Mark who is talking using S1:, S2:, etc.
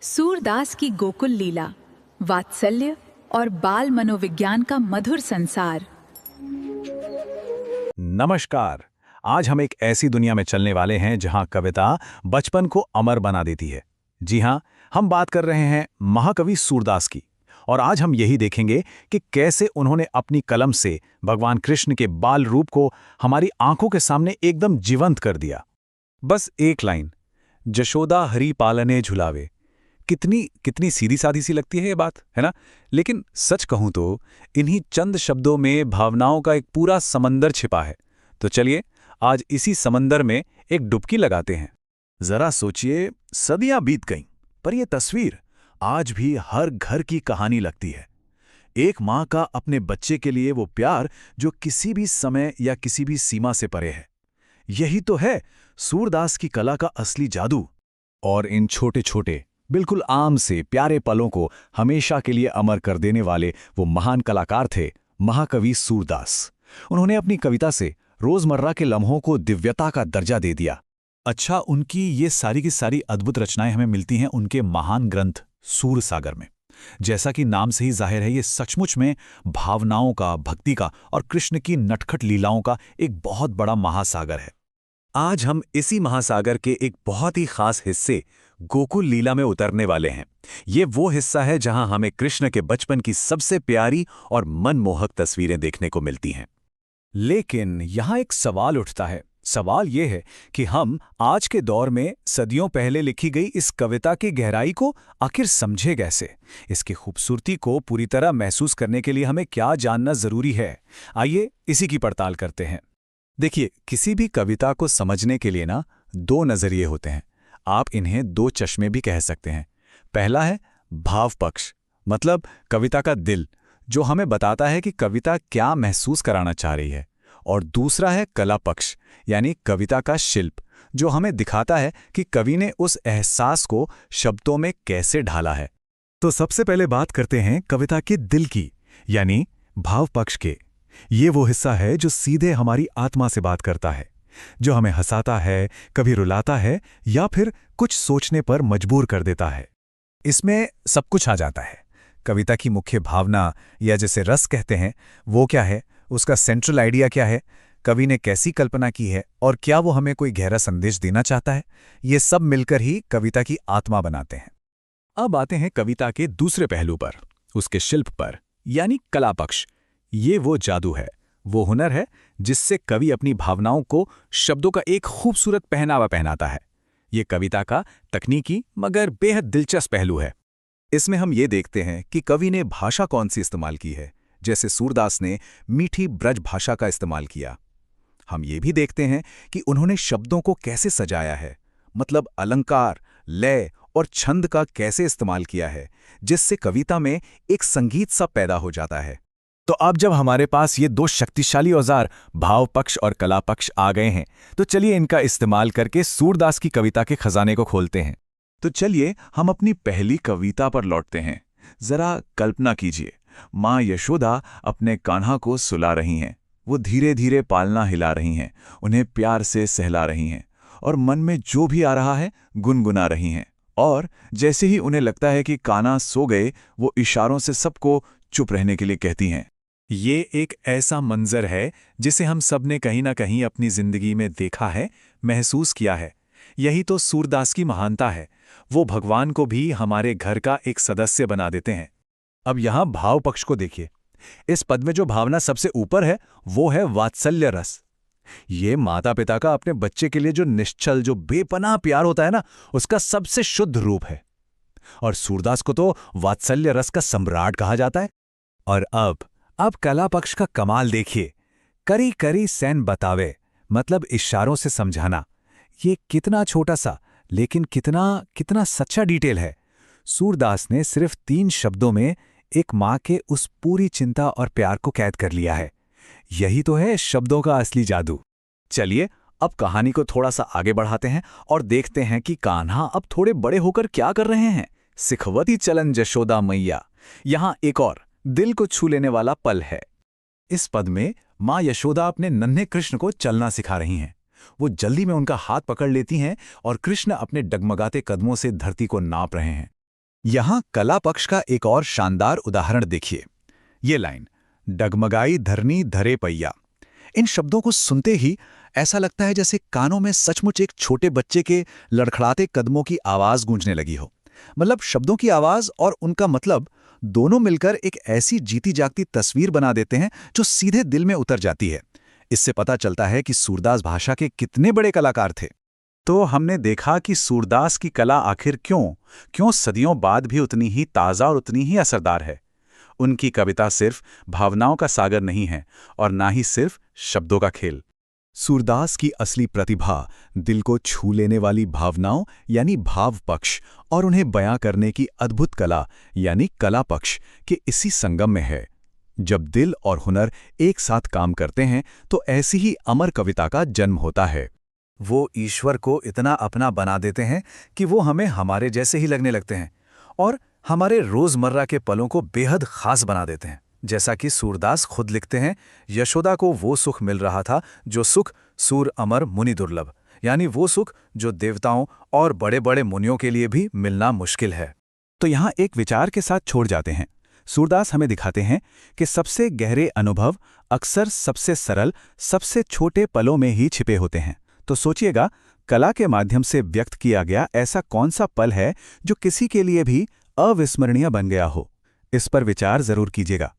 S1: सूरदास की गोकुल लीला, वात्सल्य और बाल मनोविज्ञान का मधुर संसार।
S2: नमस्कार। आज हम एक ऐसी दुनिया में चलने वाले हैं जहां कविता बचपन को अमर बना देती है। जी हां, हम बात कर रहे हैं महाकवि सूरदास की। और आज हम यही देखेंगे कि कैसे उन्होंने अपनी कलम से भगवान कृष्ण के बाल रूप को हमारी आंखों के सामने एकदम जीवंत कर दिया। बस एक लाइन, जशोदा हरि पालने झुलावे। कितनी कितनी सीधी सादी सी लगती है ये बात, है ना? लेकिन सच कहूं तो इन्हीं चंद शब्दों में भावनाओं का एक पूरा समंदर छिपा है। तो चलिए आज इसी समंदर में एक डुबकी लगाते हैं। जरा सोचिए, सदियां बीत गईं, पर यह तस्वीर आज भी हर घर की कहानी लगती है। एक माँ का अपने बच्चे के लिए वो प्यार जो किसी भी समय या किसी भी सीमा से परे है। यही तो है सूरदास की कला का असली जादू। और इन छोटे छोटे बिल्कुल आम से प्यारे पलों को हमेशा के लिए अमर कर देने वाले वो महान कलाकार थे महाकवि सूरदास। उन्होंने अपनी कविता से रोजमर्रा के लम्हों को दिव्यता का दर्जा दे दिया। अच्छा, उनकी ये सारी की सारी अद्भुत रचनाएं हमें मिलती हैं उनके महान ग्रंथ सूरसागर में। जैसा कि नाम से ही जाहिर है, ये सचमुच में भावनाओं का, भक्ति का और कृष्ण की नटखट लीलाओं का एक बहुत बड़ा महासागर है। आज हम इसी महासागर के एक बहुत ही खास हिस्से गोकुल लीला में उतरने वाले हैं। ये वो हिस्सा है जहां हमें कृष्ण के बचपन की सबसे प्यारी और मनमोहक तस्वीरें देखने को मिलती हैं। लेकिन यहां एक सवाल उठता है। सवाल ये है कि हम आज के दौर में सदियों पहले लिखी गई इस कविता की गहराई को आखिर समझे कैसे? इसकी खूबसूरती को पूरी तरह महसूस करने के लिए हमें क्या जानना जरूरी है? आइए इसी की पड़ताल करते हैं। देखिए, किसी भी कविता को समझने के लिए ना दो नजरिए होते हैं। आप इन्हें दो चश्मे भी कह सकते हैं। पहला है भाव पक्ष, मतलब कविता का दिल, जो हमें बताता है कि कविता क्या महसूस कराना चाह रही है। और दूसरा है कला पक्ष, यानी कविता का शिल्प, जो हमें दिखाता है कि कवि ने उस एहसास को शब्दों में कैसे ढाला है। तो सबसे पहले बात करते हैं कविता के दिल की, यानी भाव पक्ष के। ये वो हिस्सा है जो सीधे हमारी आत्मा से बात करता है, जो हमें हंसाता है, कभी रुलाता है या फिर कुछ सोचने पर मजबूर कर देता है। इसमें सब कुछ आ जाता है। कविता की मुख्य भावना, या जैसे रस कहते हैं, वो क्या है, उसका सेंट्रल आइडिया क्या है, कवि ने कैसी कल्पना की है और क्या वो हमें कोई गहरा संदेश देना चाहता है। ये सब मिलकर ही कविता की आत्मा बनाते हैं। अब आते हैं कविता के दूसरे पहलू पर, उसके शिल्प पर, यानी कला पक्ष। ये वो जादू है, वो हुनर है जिससे कवि अपनी भावनाओं को शब्दों का एक खूबसूरत पहनावा पहनाता है। ये कविता का तकनीकी मगर बेहद दिलचस्प पहलू है। इसमें हम ये देखते हैं कि कवि ने भाषा कौन सी इस्तेमाल की है। जैसे सूरदास ने मीठी ब्रज भाषा का इस्तेमाल किया। हम ये भी देखते हैं कि उन्होंने शब्दों को कैसे सजाया है, मतलब अलंकार, लय और छंद का कैसे इस्तेमाल किया है, जिससे कविता में एक संगीत सा पैदा हो जाता है। तो अब जब हमारे पास ये दो शक्तिशाली औजार भाव पक्ष और कला पक्ष आ गए हैं, तो चलिए इनका इस्तेमाल करके सूरदास की कविता के खजाने को खोलते हैं। तो चलिए हम अपनी पहली कविता पर लौटते हैं। जरा कल्पना कीजिए, माँ यशोदा अपने कान्हा को सुला रही हैं। वो धीरे धीरे पालना हिला रही हैं, उन्हें प्यार से सहला रही हैं और मन में जो भी आ रहा है गुनगुना रही हैं। और जैसे ही उन्हें लगता है कि कान्हा सो गए, वो इशारों से सबको चुप रहने के लिए कहती हैं। ये एक ऐसा मंजर है जिसे हम सब ने कहीं ना कहीं अपनी जिंदगी में देखा है, महसूस किया है। यही तो सूरदास की महानता है। वो भगवान को भी हमारे घर का एक सदस्य बना देते हैं। अब यहां भाव पक्ष को देखिए। इस पद में जो भावना सबसे ऊपर है वो है वात्सल्य रस। ये माता पिता का अपने बच्चे के लिए जो निश्चल, जो बेपनाह प्यार होता है ना, उसका सबसे शुद्ध रूप है। और सूरदास को तो वात्सल्य रस का सम्राट कहा जाता है। और अब कला पक्ष का कमाल देखिए। करी करी सैन बतावे, मतलब इशारों से समझाना। ये कितना छोटा सा लेकिन कितना कितना सच्चा डिटेल है। सूरदास ने सिर्फ 3 शब्दों में एक माँ के उस पूरी चिंता और प्यार को कैद कर लिया है। यही तो है शब्दों का असली जादू। चलिए अब कहानी को थोड़ा सा आगे बढ़ाते हैं और देखते हैं कि कान्हा अब थोड़े बड़े होकर क्या कर रहे हैं। सिखवती चलन जशोदा मैया। यहां एक और दिल को छू लेने वाला पल है। इस पद में माँ यशोदा अपने नन्हे कृष्ण को चलना सिखा रही हैं। वो जल्दी में उनका हाथ पकड़ लेती हैं और कृष्ण अपने डगमगाते कदमों से धरती को नाप रहे हैं। यहां कला पक्ष का एक और शानदार उदाहरण देखिए। ये लाइन, डगमगाई धरनी धरे पहिया। इन शब्दों को सुनते ही ऐसा लगता है जैसे कानों में सचमुच एक छोटे बच्चे के लड़खड़ाते कदमों की आवाज गूंजने लगी हो। मतलब शब्दों की आवाज और उनका मतलब दोनों मिलकर एक ऐसी जीती जागती तस्वीर बना देते हैं जो सीधे दिल में उतर जाती है। इससे पता चलता है कि सूरदास भाषा के कितने बड़े कलाकार थे। तो हमने देखा कि सूरदास की कला आखिर क्यों सदियों बाद भी उतनी ही ताज़ा और उतनी ही असरदार है। उनकी कविता सिर्फ भावनाओं का सागर नहीं है और ना ही सिर्फ शब्दों का खेल। सूरदास की असली प्रतिभा दिल को छू लेने वाली भावनाओं यानी भाव पक्ष और उन्हें बयां करने की अद्भुत कला यानी कला पक्ष के इसी संगम में है। जब दिल और हुनर एक साथ काम करते हैं तो ऐसी ही अमर कविता का जन्म होता है। वो ईश्वर को इतना अपना बना देते हैं कि वो हमें हमारे जैसे ही लगने लगते हैं और हमारे रोजमर्रा के पलों को बेहद खास बना देते हैं। जैसा कि सूरदास खुद लिखते हैं, यशोदा को वो सुख मिल रहा था जो सुख सूर अमर मुनि दुर्लभ, यानी वो सुख जो देवताओं और बड़े बड़े मुनियों के लिए भी मिलना मुश्किल है। तो यहाँ एक विचार के साथ छोड़ जाते हैं। सूरदास हमें दिखाते हैं कि सबसे गहरे अनुभव अक्सर सबसे सरल, सबसे छोटे पलों में ही छिपे होते हैं। तो सोचिएगा, कला के माध्यम से व्यक्त किया गया ऐसा कौन सा पल है जो किसी के लिए भी अविस्मरणीय बन गया हो। इस पर विचार जरूर कीजिएगा।